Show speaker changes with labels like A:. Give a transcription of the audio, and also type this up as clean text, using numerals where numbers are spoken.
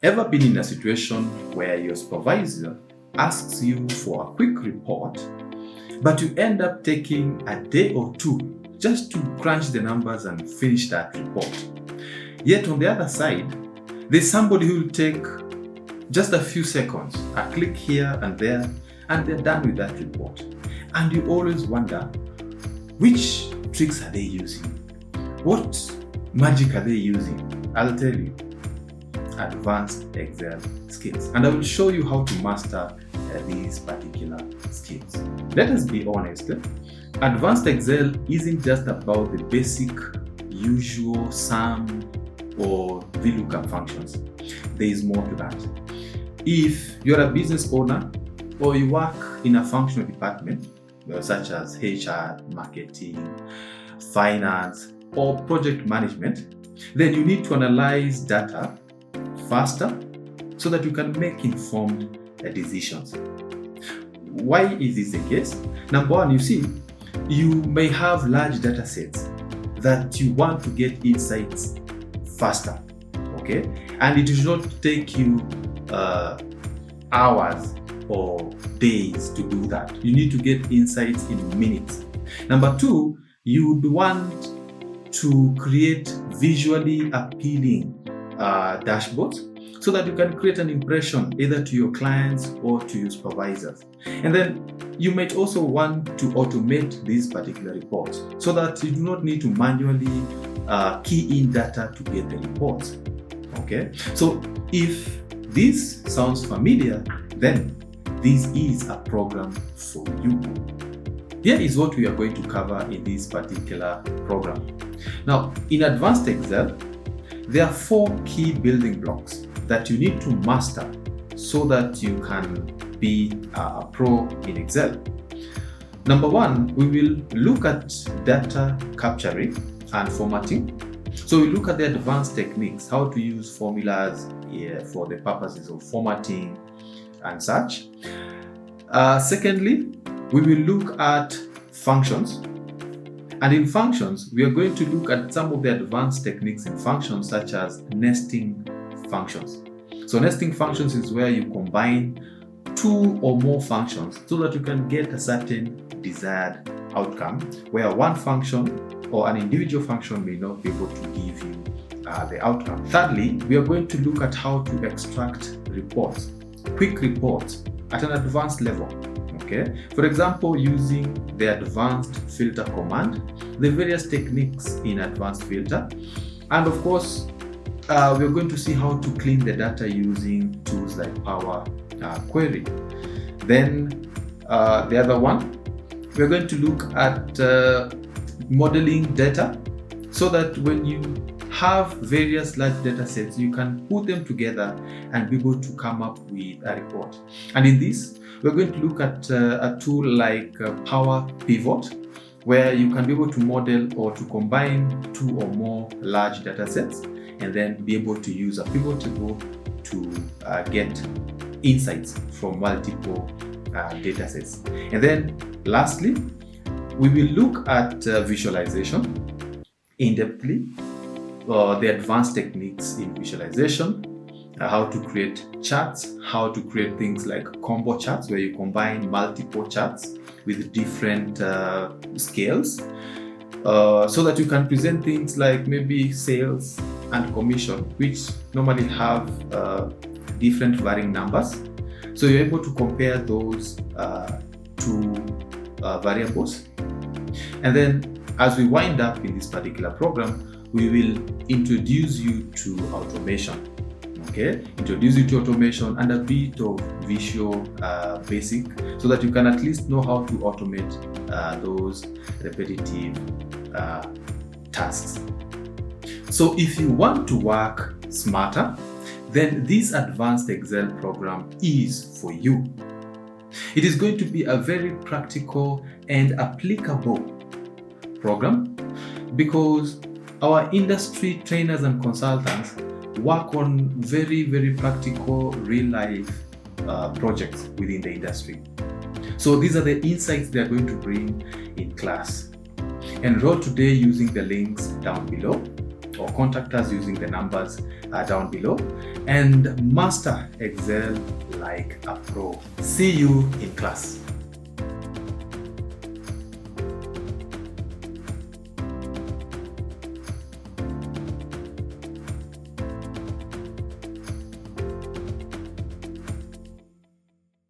A: Ever been in a situation where your supervisor asks you for a quick report, but you end up taking a day or two just to crunch the numbers and finish that report? Yet on the other side, there's somebody who will take just a few seconds, a click here and there, and they're done with that report. And you always wonder, which tricks are they using? What magic are they using? I'll tell you. Advanced Excel skills, and I will show you how to master these particular skills. Let us be honest, advanced Excel isn't just about the basic usual sum or VLOOKUP functions. There is more to that. If you're a business owner or you work in a functional department such as HR, marketing, finance, or project management, then you need to analyze data faster so that you can make informed decisions. Why is this the case? Number one, you see, you may have large data sets that you want to get insights faster, okay? And it should not take you hours or days to do that. You need to get insights in minutes. Number two, you would want to create visually appealing dashboards so that you can create an impression either to your clients or to your supervisors. And then you might also want to automate these particular reports so that you do not need to manually key in data to get the reports. Okay, so if this sounds familiar, then this is a program for you. Here is what we are going to cover in this particular program. Now, in Advanced Excel, there are 4 key building blocks that you need to master so that you can be a pro in Excel. Number 1, we will look at data capturing and formatting. So we look at the advanced techniques, how to use formulas for the purposes of formatting and such. Secondly, we will look at functions. And in functions, we are going to look at some of the advanced techniques in functions, such as nesting functions. So nesting functions is where you combine 2 or more functions so that you can get a certain desired outcome, where one function or an individual function may not be able to give you the outcome. Thirdly, we are going to look at how to extract reports, quick reports at an advanced level. Okay. For example, using the advanced filter command, the various techniques in advanced filter, and of course, we're going to see how to clean the data using tools like Power Query. Then the other one, we're going to look at modeling data so that when you have various large data sets, you can put them together and be able to come up with a report. And in this, we're going to look at a tool like Power Pivot, where you can be able to model or to combine 2 or more large data sets and then be able to use a pivot table to get insights from multiple data sets. And then lastly, we will look at visualization in-depthly, the advanced techniques in visualization, how to create charts, how to create things like combo charts where you combine multiple charts with different scales so that you can present things like maybe sales and commission, which normally have different varying numbers. So you're able to compare those two variables. And then as we wind up in this particular program, we will introduce you to automation. Okay, introduce you to automation and a bit of visual basic so that you can at least know how to automate those repetitive tasks. So if you want to work smarter, then this advanced Excel program is for you. It is going to be a very practical and applicable program because our industry trainers and consultants work on very, very practical real-life projects within the industry. So these are the insights they are going to bring in class. Enroll today using the links down below or contact us using the numbers down below, and master Excel like a pro. See you in class.